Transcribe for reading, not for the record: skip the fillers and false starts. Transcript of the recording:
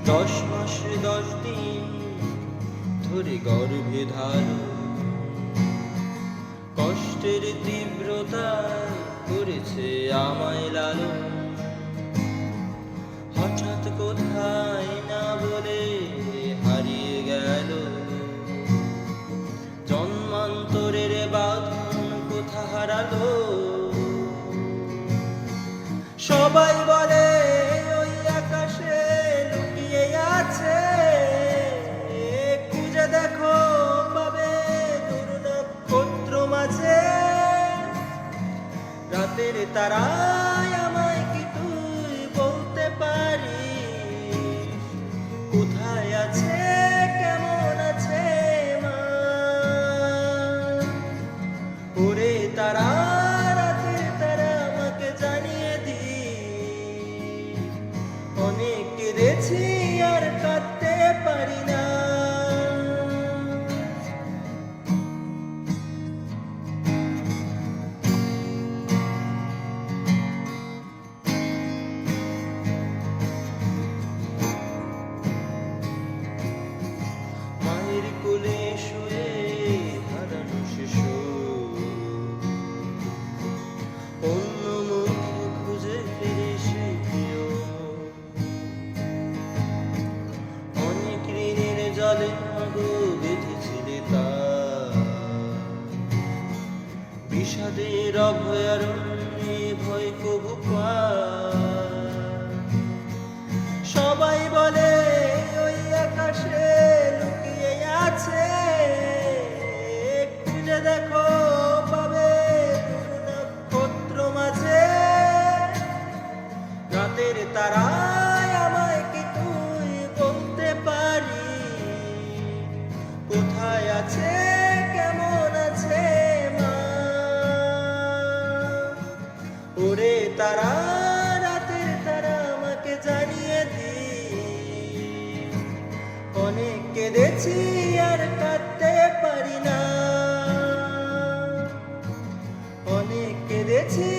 10 মাস 10 দিন ধরে গর্ভে ধারণ, কষ্টের তীব্রতায় করেছে আমায় লালন। হঠাৎ কোথায় না বলে হারিয়ে গেল, জন্মান্তরের বাঁধন কোথা হারালো। সবাই বলে ওই আকাশে লুকিয়ে আছে, খুঁজে দেখো পাবে দূর নক্ষত্র মাঝে। রাতের তারায় আমায় কি তুই বলতে পারিস, কোথায় আছে কেমন আছে মা? ওরে তারা, রাতের তারা আমাকে জানিয়ে দি, অনেক কেঁদেছি আর কাঁদতে পারি না। মায়ের কোলে শুয়ে হারানো শিশু, অন্য মুখ খুঁজে ফিরে সে প্রিয়। অনেক ঋণের জলে মাগো বেঁধেছিলে তার, বিষাদের অভয়ারণ্যে ভয় কবু পায়। সবাই বলে ওই আকাশে লুকিয়ে আছে, খুঁজে দেখো পাবে দূর নক্ষত্র মাঝে। রাতের তারায় আমায় কি তুই বলতে পারি, কোথায় আছে কেমন আছে মা? ওরে তারা, রাতের তারা আমাকে জানিয়ে দি, অনেক কেঁদেছি আর কাঁদতে পারি না। অনেক কেঁদেছি